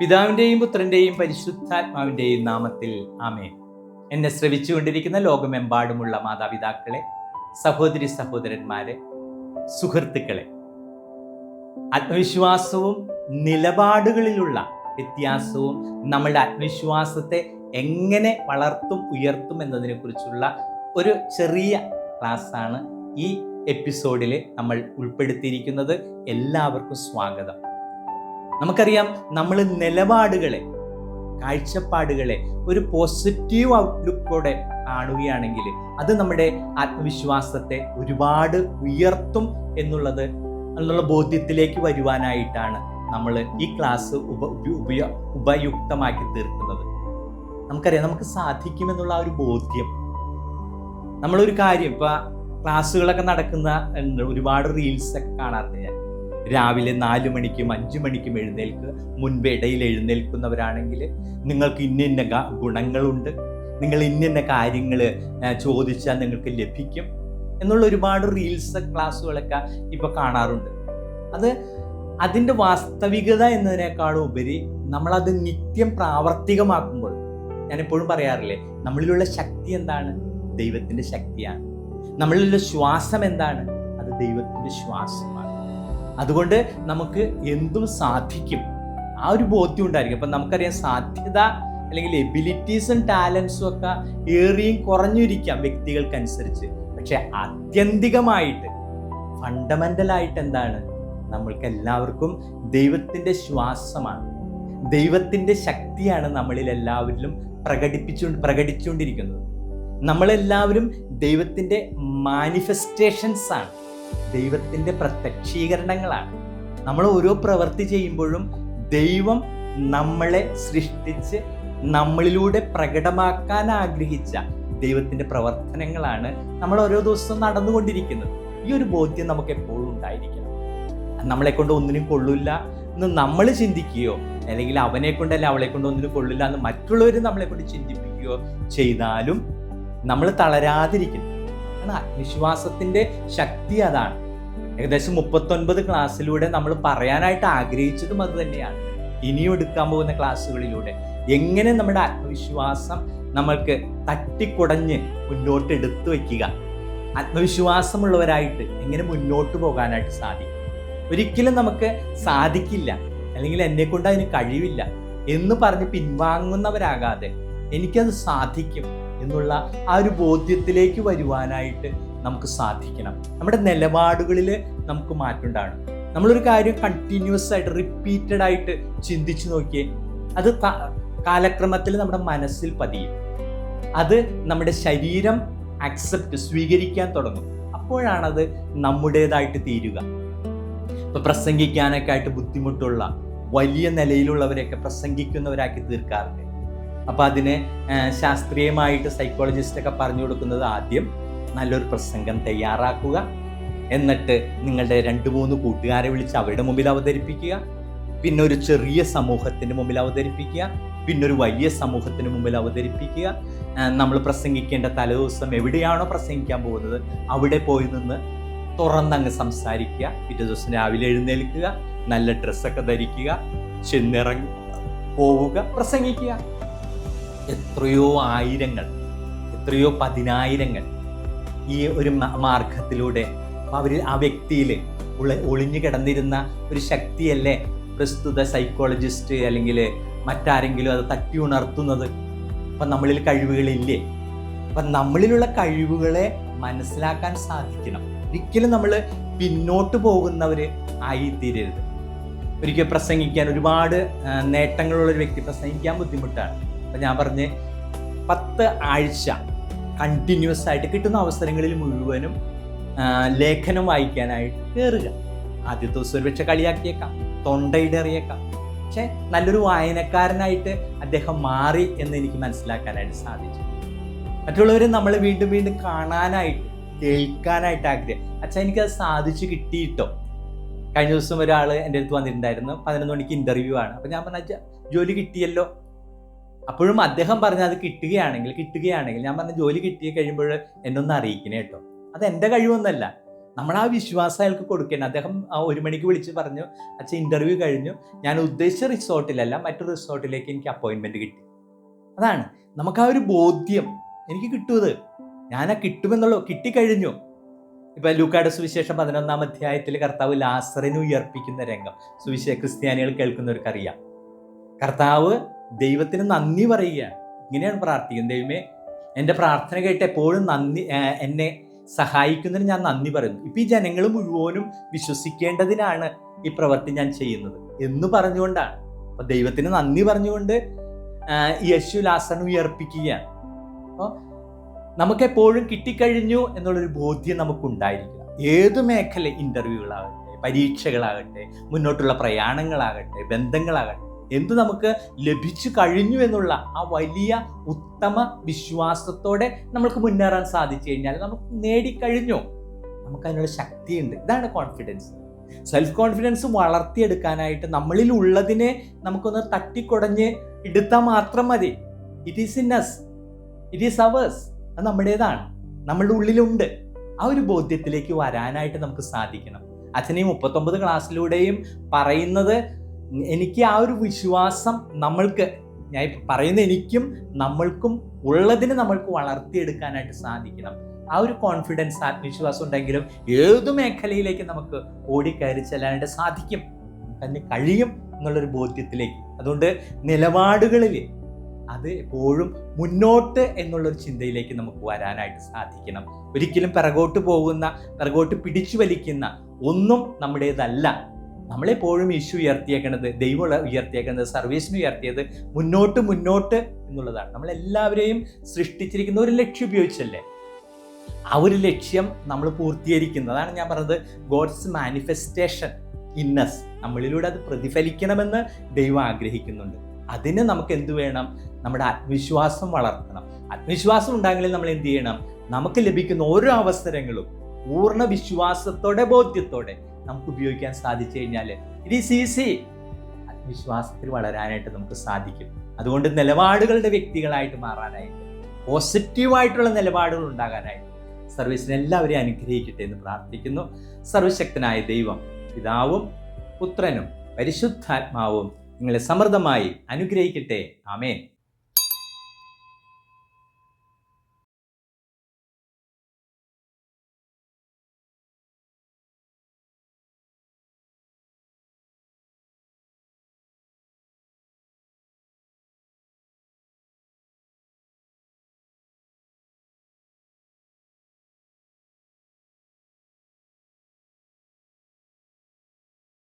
പിതാവിൻ്റെയും പുത്രൻ്റെയും പരിശുദ്ധാത്മാവിൻ്റെയും നാമത്തിൽ ആമേൻ. എന്നെ ശ്രവിച്ചുകൊണ്ടിരിക്കുന്ന ലോകമെമ്പാടുമുള്ള മാതാപിതാക്കളെ, സഹോദരി സഹോദരന്മാരെ, സുഹൃത്തുക്കളെ, ആത്മവിശ്വാസവും നിലപാടുകളിലുള്ള വ്യത്യാസവും നമ്മളുടെ ആത്മവിശ്വാസത്തെ എങ്ങനെ വളർത്തും ഉയർത്തും എന്നതിനെക്കുറിച്ചുള്ള ഒരു ചെറിയ ക്ലാസ്സാണ് ഈ എപ്പിസോഡിൽ നമ്മൾ ഉൾപ്പെടുത്തിയിരിക്കുന്നത്. എല്ലാവർക്കും സ്വാഗതം. നമുക്കറിയാം, നമ്മൾ നിലപാടുകളെ, കാഴ്ചപ്പാടുകളെ ഒരു പോസിറ്റീവ് ഔട്ട്ലുക്കോടെ കാണുകയാണെങ്കിൽ അത് നമ്മുടെ ആത്മവിശ്വാസത്തെ ഒരുപാട് ഉയർത്തും എന്നുള്ള ബോധ്യത്തിലേക്ക് വരുവാനായിട്ടാണ് നമ്മൾ ഈ ക്ലാസ് ഉപയുക്തമാക്കി തീർക്കുന്നത്. നമുക്കറിയാം, നമുക്ക് സാധിക്കുമെന്നുള്ള ആ ഒരു ബോധ്യം. നമ്മളൊരു കാര്യം, ഇപ്പൊ ക്ലാസ്സുകളൊക്കെ നടക്കുന്ന ഒരുപാട് റീൽസൊക്കെ കാണാറുണ്ട് ഞാൻ. രാവിലെ 4 മണിക്കും 5 മണിക്കും മുൻപ് ഇടയിൽ എഴുന്നേൽക്കുന്നവരാണെങ്കിൽ നിങ്ങൾക്ക് ഇന്ന ഗുണങ്ങളുണ്ട്, നിങ്ങൾ ഇന്ന കാര്യങ്ങൾ ചോദിച്ചാൽ നിങ്ങൾക്ക് ലഭിക്കും എന്നുള്ള ഒരുപാട് റീൽസ് ക്ലാസ്സുകളൊക്കെ ഇപ്പോൾ കാണാറുണ്ട്. അതിൻ്റെ വാസ്തവികത എന്നതിനേക്കാളും ഉപരി നമ്മളത് നിത്യം പ്രാവർത്തികമാക്കുമ്പോൾ, ഞാനെപ്പോഴും പറയാറില്ലേ, നമ്മളിലുള്ള ശക്തി എന്താണ്? ദൈവത്തിൻ്റെ ശക്തിയാണ്. നമ്മളിലുള്ള ശ്വാസം എന്താണ്? അത് ദൈവത്തിൻ്റെ ശ്വാസമാണ്. അതുകൊണ്ട് നമുക്ക് എന്തും സാധിക്കും, ആ ഒരു ബോധ്യം ഉണ്ടായിരിക്കും. അപ്പം നമുക്കറിയാം, സാധ്യത അല്ലെങ്കിൽ എബിലിറ്റീസും ടാലൻസും ഒക്കെ ഏറിയും കുറഞ്ഞിരിക്കാം വ്യക്തികൾക്കനുസരിച്ച്. പക്ഷെ ആത്യന്തികമായിട്ട് ഫണ്ടമെൻ്റലായിട്ട് എന്താണ്? നമ്മൾക്ക് എല്ലാവർക്കും ദൈവത്തിൻ്റെ ശ്വാസമാണ്, ദൈവത്തിൻ്റെ ശക്തിയാണ് നമ്മളിൽ എല്ലാവരിലും പ്രകടിച്ചുകൊണ്ടിരിക്കുന്നത്. നമ്മളെല്ലാവരും ദൈവത്തിൻ്റെ മാനിഫെസ്റ്റേഷൻസ് ആണ്, ദൈവത്തിൻ്റെ പ്രത്യക്ഷീകരണങ്ങളാണ്. നമ്മൾ ഓരോ പ്രവൃത്തി ചെയ്യുമ്പോഴും ദൈവം നമ്മളെ സൃഷ്ടിച്ച് നമ്മളിലൂടെ പ്രകടമാക്കാൻ ആഗ്രഹിച്ച ദൈവത്തിൻ്റെ പ്രവർത്തനങ്ങളാണ് നമ്മൾ ഓരോ ദിവസവും നടന്നുകൊണ്ടിരിക്കുന്നത്. ഈ ഒരു ബോധ്യം നമുക്ക് എപ്പോഴും ഉണ്ടായിരിക്കണം. നമ്മളെ കൊണ്ട് ഒന്നിനും കൊള്ളില്ല എന്ന് നമ്മൾ ചിന്തിക്കുകയോ, അല്ലെങ്കിൽ അവനെ കൊണ്ടല്ല അവളെ കൊണ്ട് ഒന്നിനും കൊള്ളില്ല എന്ന് മറ്റുള്ളവർ നമ്മളെ കൊണ്ട് ചിന്തിപ്പിക്കുകയോ ചെയ്താലും നമ്മൾ തളരാതിരിക്കുന്നു. കാരണം ആത്മവിശ്വാസത്തിൻ്റെ ശക്തി അതാണ്. ഏകദേശം 39 ക്ലാസ്സിലൂടെ നമ്മൾ പറയാനായിട്ട് ആഗ്രഹിച്ചതും അത് തന്നെയാണ്. ഇനിയും എടുക്കാൻ പോകുന്ന ക്ലാസ്സുകളിലൂടെ എങ്ങനെ നമ്മുടെ ആത്മവിശ്വാസം നമ്മൾക്ക് തട്ടിക്കുടഞ്ഞ് മുന്നോട്ട് എടുത്തു വയ്ക്കുക, ആത്മവിശ്വാസമുള്ളവരായിട്ട് എങ്ങനെ മുന്നോട്ട് പോകാനായിട്ട് സാധിക്കും. ഒരിക്കലും നമുക്ക് സാധിക്കില്ല, അല്ലെങ്കിൽ എന്നെ കൊണ്ട് അതിന് കഴിവില്ല എന്ന് പറഞ്ഞ് പിൻവാങ്ങുന്നവരാകാതെ എനിക്കത് സാധിക്കും എന്നുള്ള ആ ഒരു ബോധ്യത്തിലേക്ക് വരുവാനായിട്ട് നമുക്ക് സാധിക്കണം. നമ്മുടെ നിലപാടുകളിൽ നമുക്ക് മാറ്റം ഉണ്ടാകണം. നമ്മളൊരു കാര്യം കണ്ടിന്യൂസ് ആയിട്ട് റിപ്പീറ്റഡ് ആയിട്ട് ചിന്തിച്ചു നോക്കിയേ, അത് കാലക്രമത്തിൽ നമ്മുടെ മനസ്സിൽ പതിയും. അത് നമ്മുടെ ശരീരം സ്വീകരിക്കാൻ തുടങ്ങും. അപ്പോഴാണത് നമ്മുടേതായിട്ട് തീരുക. ഇപ്പൊ പ്രസംഗിക്കാനൊക്കെ ആയിട്ട് ബുദ്ധിമുട്ടുള്ള വലിയ നിലയിലുള്ളവരെയൊക്കെ പ്രസംഗിക്കുന്നവരാക്കി തീർക്കാറുണ്ട്. അപ്പോൾ അതിന് ശാസ്ത്രീയമായിട്ട് സൈക്കോളജിസ്റ്റൊക്കെ പറഞ്ഞു കൊടുക്കുന്നത്, ആദ്യം നല്ലൊരു പ്രസംഗം തയ്യാറാക്കുക, എന്നിട്ട് നിങ്ങളുടെ 2-3 കൂട്ടുകാരെ വിളിച്ച് അവരുടെ മുമ്പിൽ അവതരിപ്പിക്കുക, പിന്നെ ഒരു ചെറിയ സമൂഹത്തിൻ്റെ മുമ്പിൽ അവതരിപ്പിക്കുക, പിന്നെ ഒരു വലിയ സമൂഹത്തിന് മുമ്പിൽ അവതരിപ്പിക്കുക. നമ്മൾ പ്രസംഗിക്കേണ്ട തലേദിവസം എവിടെയാണോ പ്രസംഗിക്കാൻ പോകുന്നത് അവിടെ പോയി നിന്ന് തുറന്നങ്ങ് സംസാരിക്കുക. പിറ്റേ ദിവസം രാവിലെ എഴുന്നേൽക്കുക, നല്ല ഡ്രസ്സൊക്കെ ധരിക്കുക, ചെന്നിറങ്ങി പോവുക, പ്രസംഗിക്കുക. എത്രയോ ആയിരങ്ങൾ, എത്രയോ 10,000 ഈ ഒരു മാർഗത്തിലൂടെ ആ വ്യക്തിയിൽ ഒളിഞ്ഞു കിടന്നിരുന്ന ഒരു ശക്തിയല്ലേ പ്രസ്തുത സൈക്കോളജിസ്റ്റ് അല്ലെങ്കിൽ മറ്റാരെങ്കിലും അത് തട്ടി ഉണർത്തുന്നത്. അപ്പം നമ്മളിൽ കഴിവുകളില്ലേ? അപ്പം നമ്മളിലുള്ള കഴിവുകളെ മനസ്സിലാക്കാൻ സാധിക്കണം. ഒരിക്കലും നമ്മൾ പിന്നോട്ട് പോകുന്നവർ ആയിത്തീരരുത്. ഒരിക്കൽ പ്രസംഗിക്കാൻ ഒരുപാട് നേട്ടങ്ങളുള്ളൊരു വ്യക്തി പ്രസംഗിക്കാൻ ബുദ്ധിമുട്ടാണ്. അപ്പം ഞാൻ പറഞ്ഞ് 10 ആഴ്ച കണ്ടിന്യൂസ് ആയിട്ട് കിട്ടുന്ന അവസരങ്ങളിൽ മുഴുവനും ലേഖനം വായിക്കാനായിട്ട് കയറുക. ആദ്യത്തെ ദിവസം ഒരു പക്ഷെ കളിയാക്കിയേക്കാം, തൊണ്ടയിടറിയേക്കാം. പക്ഷെ നല്ലൊരു വായനക്കാരനായിട്ട് അദ്ദേഹം മാറി എന്ന് എനിക്ക് മനസ്സിലാക്കാനായിട്ട് സാധിച്ചു. മറ്റുള്ളവർ നമ്മളെ വീണ്ടും വീണ്ടും കാണാനായിട്ട്, കേൾക്കാനായിട്ട് ആഗ്രഹം. എനിക്കത് സാധിച്ചു കിട്ടിയിട്ടോ. കഴിഞ്ഞ ദിവസം ഒരാൾ എൻ്റെ അടുത്ത് വന്നിട്ടുണ്ടായിരുന്നു. 11 മണിക്ക് ഇൻ്റർവ്യൂ ആണ്. അപ്പം ഞാൻ പറഞ്ഞ ജോലി കിട്ടിയല്ലോ. അപ്പോഴും അദ്ദേഹം പറഞ്ഞ അത് കിട്ടുകയാണെങ്കിൽ ഞാൻ പറഞ്ഞ ജോലി കിട്ടി കഴിയുമ്പോൾ എന്നൊന്ന് അറിയിക്കണേ കേട്ടോ. അത് എൻ്റെ കഴിവൊന്നുമല്ല, നമ്മൾ ആ വിശ്വാസം അയാൾക്ക് കൊടുക്കണം. അദ്ദേഹം 1 മണിക്ക് വിളിച്ച് പറഞ്ഞു, അച്ഛൻ ഇൻ്റർവ്യൂ കഴിഞ്ഞു, ഞാൻ ഉദ്ദേശിച്ച റിസോർട്ടിലല്ല മറ്റൊരു റിസോർട്ടിലേക്ക് എനിക്ക് അപ്പോയിൻമെൻറ്റ് കിട്ടി. അതാണ് നമുക്ക് ആ ഒരു ബോധ്യം എനിക്ക് കിട്ടുന്നത്, ഞാൻ കിട്ടിക്കഴിഞ്ഞു. ഇപ്പം ലൂക്കായുടെ സുവിശേഷം 11-ാം അധ്യായത്തിൽ കർത്താവ് ലാസറിനെ ഉയർപ്പിക്കുന്ന രംഗം ക്രിസ്ത്യാനികൾ കേൾക്കുന്നവർക്കറിയാം. കർത്താവ് ദൈവത്തിന് നന്ദി പറയുകയാണ്. ഇങ്ങനെയാണ് പ്രാർത്ഥിക്കുന്നത്, ദൈവമേ എൻ്റെ പ്രാർത്ഥന കേട്ട് എപ്പോഴും എന്നെ സഹായിക്കുന്നതിന് ഞാൻ നന്ദി പറയുന്നു. ഇപ്പം ഈ ജനങ്ങൾ മുഴുവനും വിശ്വസിക്കേണ്ടതിനാണ് ഈ പ്രവൃത്തി ഞാൻ ചെയ്യുന്നത് എന്ന് പറഞ്ഞുകൊണ്ടാണ്. അപ്പം ദൈവത്തിന് നന്ദി പറഞ്ഞുകൊണ്ട് യേശു ലാസറിനെ ഉയർപ്പിക്കുകയാണ്. അപ്പോൾ നമുക്കെപ്പോഴും കിട്ടിക്കഴിഞ്ഞു എന്നുള്ളൊരു ബോധ്യം നമുക്കുണ്ടായിരിക്കണം. ഏത് മേഖല, ഇൻ്റർവ്യൂകളാകട്ടെ, പരീക്ഷകളാകട്ടെ, മുന്നോട്ടുള്ള പ്രയാണങ്ങളാകട്ടെ, ബന്ധങ്ങളാകട്ടെ, എന്ത് നമുക്ക് ലഭിച്ചു കഴിഞ്ഞു എന്നുള്ള ആ വലിയ ഉത്തമ വിശ്വാസത്തോടെ നമുക്ക് മുന്നേറാൻ സാധിച്ചു കഴിഞ്ഞാൽ നമുക്ക് നേടിക്കഴിഞ്ഞു, നമുക്കതിനുള്ള ശക്തിയുണ്ട്. ഇതാണ് കോൺഫിഡൻസ്. സെൽഫ് കോൺഫിഡൻസ് വളർത്തിയെടുക്കാനായിട്ട് നമ്മളിൽ ഉള്ളതിനെ നമുക്കൊന്ന് തട്ടിക്കുടഞ്ഞ് എടുത്താൽ മാത്രം മതി. It is in us, it is hours, അത് നമ്മുടേതാണ്, നമ്മളുടെ ഉള്ളിലുണ്ട്. ആ ഒരു ബോധ്യത്തിലേക്ക് വരാനായിട്ട് നമുക്ക് സാധിക്കണം. അച്ഛനീ 39 ക്ലാസ്സിലൂടെയും പറയുന്നത്, എനിക്ക് ആ ഒരു വിശ്വാസം നമ്മൾക്ക്, ഞാൻ പറയുന്ന എനിക്കും നമ്മൾക്കും ഉള്ളതിന് നമ്മൾക്ക് വളർത്തിയെടുക്കാനായിട്ട് സാധിക്കണം. ആ ഒരു കോൺഫിഡൻസ്, ആത്മവിശ്വാസം ഉണ്ടെങ്കിലും ഏത് മേഖലയിലേക്ക് നമുക്ക് ഓടിക്കയറി ചെല്ലാനായിട്ട് സാധിക്കും, തന്നെ കഴിയും എന്നുള്ളൊരു ബോധ്യത്തിലേക്ക്. അതുകൊണ്ട് നിലപാടുകളിൽ അത് എപ്പോഴും മുന്നോട്ട് എന്നുള്ളൊരു ചിന്തയിലേക്ക് നമുക്ക് വരാനായിട്ട് സാധിക്കണം. ഒരിക്കലും പിറകോട്ട് പിടിച്ചു വലിക്കുന്ന ഒന്നും നമ്മുടേതല്ല. നമ്മളെപ്പോഴും യേശു ഉയർത്തിയേക്കുന്നത്, ദൈവം ഉയർത്തിയേക്കുന്നത്, സർവീസിന് ഉയർത്തിയത് മുന്നോട്ട് എന്നുള്ളതാണ്. നമ്മളെല്ലാവരെയും സൃഷ്ടിച്ചിരിക്കുന്ന ഒരു ലക്ഷ്യം ഉപയോഗിച്ചല്ലേ, ആ ഒരു ലക്ഷ്യം നമ്മൾ പൂർത്തീകരിക്കുന്നതാണ്. ഞാൻ പറഞ്ഞത് ഗോഡ്സ് മാനിഫെസ്റ്റേഷൻ ഇൻ us, നമ്മളിലൂടെ അത് പ്രതിഫലിക്കണമെന്ന് ദൈവം ആഗ്രഹിക്കുന്നുണ്ട്. അതിന് നമുക്ക് എന്ത് വേണം? നമ്മുടെ ആത്മവിശ്വാസം വളർത്തണം. ആത്മവിശ്വാസം ഉണ്ടാകണമെങ്കിൽ നമ്മൾ എന്ത് ചെയ്യണം? നമുക്ക് ലഭിക്കുന്ന ഓരോ അവസരങ്ങളും പൂർണ്ണ വിശ്വാസത്തോടെ, ബോധ്യത്തോടെ നമുക്ക് ഉപയോഗിക്കാൻ സാധിച്ചു കഴിഞ്ഞാൽ ഇറ്റ് ഈസ് ഈസി. ആത്മവിശ്വാസത്തിൽ വളരാനായിട്ട് നമുക്ക് സാധിക്കും. അതുകൊണ്ട് നിലപാടുകളുടെ വ്യക്തികളായിട്ട് മാറാനായിട്ട്, പോസിറ്റീവായിട്ടുള്ള നിലപാടുകൾ ഉണ്ടാകാനായിട്ട് സർവീസിനെ എല്ലാവരെയും അനുഗ്രഹിക്കട്ടെ എന്ന് പ്രാർത്ഥിക്കുന്നു. സർവശക്തനായ ദൈവം, പിതാവും പുത്രനും പരിശുദ്ധാത്മാവും നിങ്ങളെ സമൃദ്ധമായി അനുഗ്രഹിക്കട്ടെ. ആമേൻ.